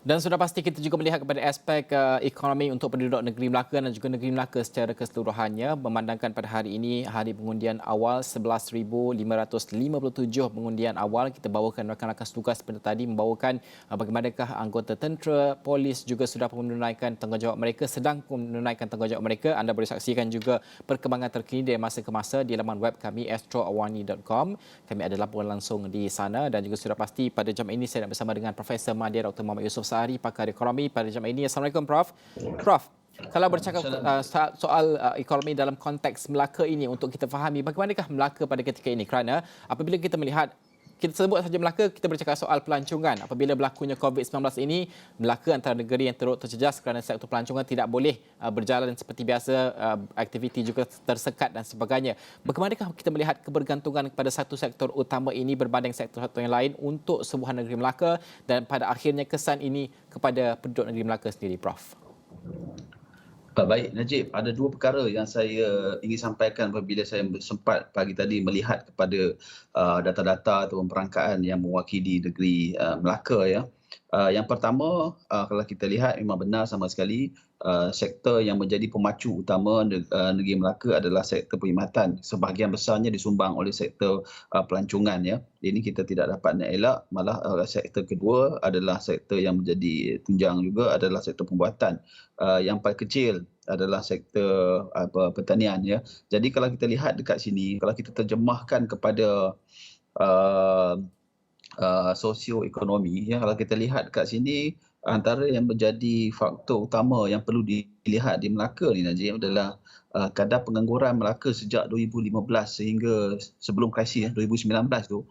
Dan sudah pasti kita juga melihat kepada aspek ekonomi untuk penduduk negeri Melaka dan juga negeri Melaka secara keseluruhannya, memandangkan pada hari ini hari pengundian awal 11,557 pengundian awal. Kita bawakan rakan-rakan tugas pada tadi membawakan bagaimanakah anggota tentera, polis juga sudah menunaikan tanggungjawab mereka, sedang menunaikan tanggungjawab mereka. Anda boleh saksikan juga perkembangan terkini dari masa ke masa di laman web kami astroawani.com. Kami ada laporan langsung di sana dan juga sudah pasti pada jam ini saya nak bersama dengan Profesor Madya Dr. Muhammad Yusof Sahari, pakar ekonomi pada jam ini. Assalamualaikum Prof. Prof, kalau bercakap soal ekonomi dalam konteks Melaka ini untuk kita fahami bagaimanakah Melaka pada ketika ini, kerana apabila kita melihat, kita sebut saja Melaka, kita bercakap soal pelancongan. Apabila berlakunya COVID-19 ini, Melaka antara negeri yang teruk terjejas kerana sektor pelancongan tidak boleh berjalan seperti biasa, aktiviti juga tersekat dan sebagainya. Bagaimanakah kita melihat kebergantungan kepada satu sektor utama ini berbanding sektor-sektor yang lain untuk sebuah negeri Melaka dan pada akhirnya kesan ini kepada penduduk negeri Melaka sendiri, Prof? Baik, Najib. Ada dua perkara yang saya ingin sampaikan apabila saya sempat pagi tadi melihat kepada data-data atau perangkaan yang mewakili negeri Melaka. Ya. Yang pertama, kalau kita lihat memang benar sama sekali, sektor yang menjadi pemacu utama negeri Melaka adalah sektor perkhidmatan. Sebahagian besarnya disumbang oleh sektor pelancongan. Ya. Ini kita tidak dapat nak elak. Malah sektor kedua adalah sektor yang menjadi tunjang juga adalah sektor pembuatan. Yang paling kecil adalah sektor pertanian. Ya. Jadi kalau kita lihat dekat sini, kalau kita terjemahkan kepada sosioekonomi, ya, kalau kita lihat dekat sini, antara yang menjadi faktor utama yang perlu dilihat di Melaka ni, Najib, adalah kadar pengangguran Melaka sejak 2015 sehingga sebelum krisis 2019 tu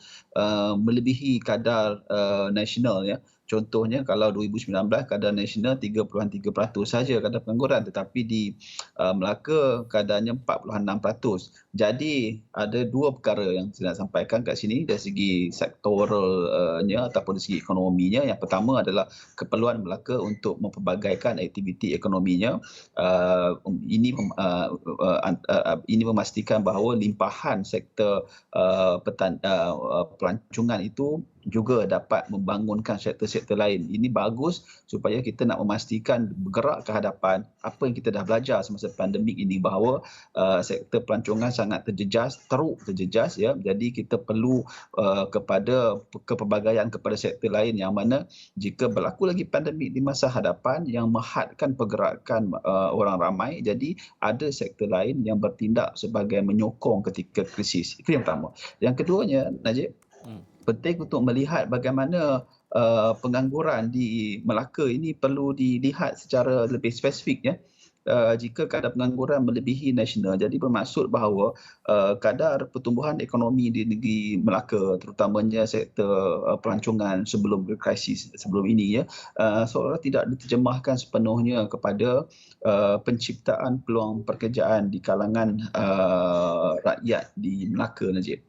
melebihi kadar nasional. Ya. Contohnya kalau 2019 kadar nasional 3.3% saja kadar pengangguran, tetapi di Melaka kadarnya 4.6%. Jadi ada dua perkara yang saya nak sampaikan kat sini dari segi sektoralnya ataupun dari segi ekonominya. Yang pertama adalah keperluan Melaka untuk mempelbagaikan aktiviti ekonominya. Ini memastikan bahawa limpahan sektor pelancongan itu juga dapat membangunkan sektor-sektor lain. Ini bagus supaya kita nak memastikan bergerak ke hadapan apa yang kita dah belajar semasa pandemik ini, bahawa sektor pelancongan sangat teruk terjejas. Ya. Jadi kita perlu kepada kepelbagaian kepada sektor lain yang mana jika berlaku lagi pandemik di masa hadapan yang menghadkan pergerakan orang ramai, jadi ada sektor lain yang bertindak sebagai menyokong ketika krisis. Itu yang pertama. Yang keduanya, Najib, penting untuk melihat bagaimana pengangguran di Melaka ini perlu dilihat secara lebih spesifik. Ya. Jika kadar pengangguran melebihi nasional, jadi bermaksud bahawa kadar pertumbuhan ekonomi di negeri Melaka, terutamanya sektor pelancongan sebelum krisis sebelum ini, ya, seolah tidak diterjemahkan sepenuhnya kepada penciptaan peluang pekerjaan di kalangan rakyat di Melaka, Najib.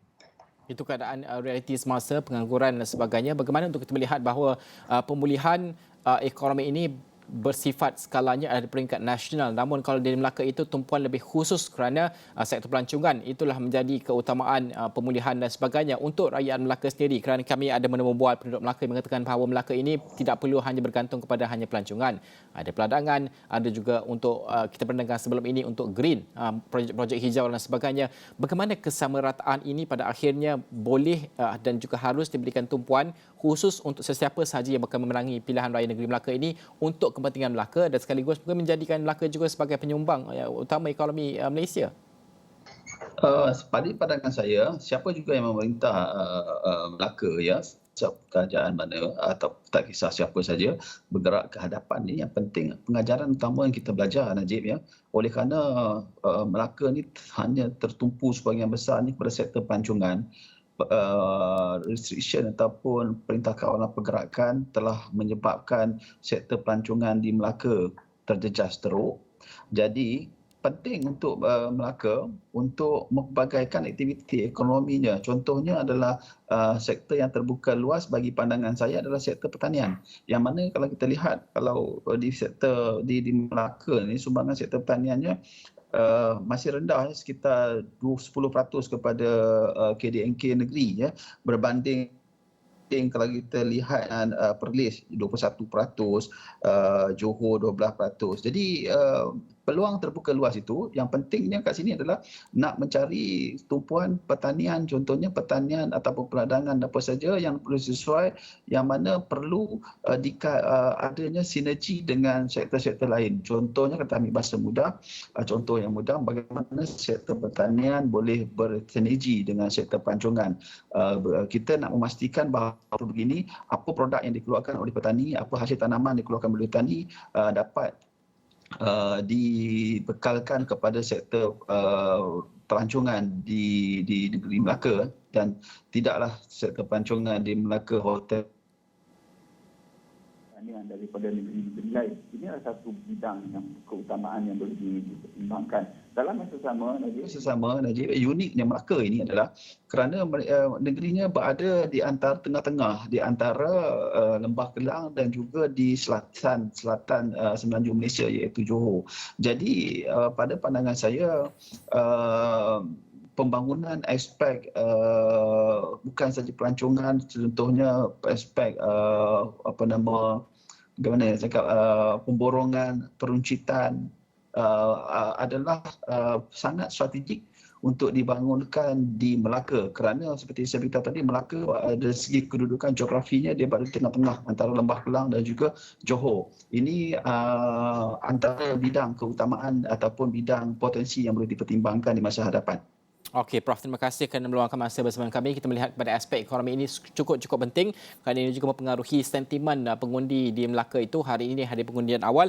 Itu keadaan realiti semasa, pengangguran dan sebagainya. Bagaimana untuk kita melihat bahawa pemulihan ekonomi ini bersifat skalanya ada di peringkat nasional, namun kalau di Melaka itu tumpuan lebih khusus kerana sektor pelancongan itulah menjadi keutamaan pemulihan dan sebagainya untuk rakyat Melaka sendiri, kerana kami ada menemubual penduduk Melaka yang mengatakan bahawa Melaka ini tidak perlu hanya bergantung kepada hanya pelancongan, ada peladangan, ada juga untuk kita pernah sebelum ini untuk green, projek-projek hijau dan sebagainya. Bagaimana kesamarataan ini pada akhirnya boleh dan juga harus diberikan tumpuan khusus untuk sesiapa sahaja yang bakal memenangi pilihan raya negeri Melaka ini untuk kepentingan Melaka dan sekaligus juga menjadikan Melaka juga sebagai penyumbang utama ekonomi Malaysia? Pada pandangan saya, siapa juga yang memerintah Melaka, ya, kerajaan mana atau tak kisah siapa saja bergerak ke hadapan ni, yang penting pengajaran utama yang kita belajar, Najib, ya, oleh kerana Melaka ni hanya tertumpu sebahagian besar ni pada sektor pelancongan. Restriction ataupun perintah kawalan pergerakan telah menyebabkan sektor pelancongan di Melaka terjejas teruk. Jadi penting untuk Melaka untuk mempelbagaikan aktiviti ekonominya. Contohnya adalah sektor yang terbuka luas bagi pandangan saya adalah sektor pertanian. Yang mana kalau kita lihat, kalau di sektor di Melaka ni sumbangan sektor pertaniannya masih rendah, sekitar 10% kepada KDNK negeri, ya, berbanding kalau kita lihat Perlis 21%, Johor 12%. Jadi peluang terbuka luas itu. Yang pentingnya kat sini adalah nak mencari tumpuan pertanian, contohnya pertanian ataupun peradangan apa saja yang perlu sesuai, yang mana perlu adanya sinergi dengan sektor-sektor lain. Contohnya kata ambil bahasa mudah, contoh yang mudah, bagaimana sektor pertanian boleh bersinergi dengan sektor pelancongan. Kita nak memastikan bahawa begini, apa produk yang dikeluarkan oleh petani, apa hasil tanaman yang dikeluarkan oleh petani dapat dibekalkan kepada sektor pelancongan di negeri Melaka, dan tidaklah sektor pelancongan di Melaka, hotel daripada negeri-negeri lain. Ini adalah satu bidang yang keutamaan yang boleh dipertimbangkan. Dalam masa sama, Najib, uniknya Melaka ini adalah kerana negerinya berada di antara tengah-tengah, di antara Lembah Kelang dan juga di selatan semenanjung Malaysia, iaitu Johor. Jadi pada pandangan saya, pembangunan aspek bukan saja pelancongan, contohnya aspek bagaimana saya cakap, pemborongan, peruncitan adalah sangat strategik untuk dibangunkan di Melaka, kerana seperti saya beritahu tadi, Melaka dari segi kedudukan geografinya dia berada di tengah-tengah antara Lembah Kelang dan juga Johor. Ini antara bidang keutamaan ataupun bidang potensi yang boleh dipertimbangkan di masa hadapan. Okey, Prof, terima kasih kerana meluangkan masa bersama kami. Kita melihat pada aspek ekonomi ini cukup penting kerana ini juga mempengaruhi sentimen pengundi di Melaka itu. Hari ini hari pengundian awal.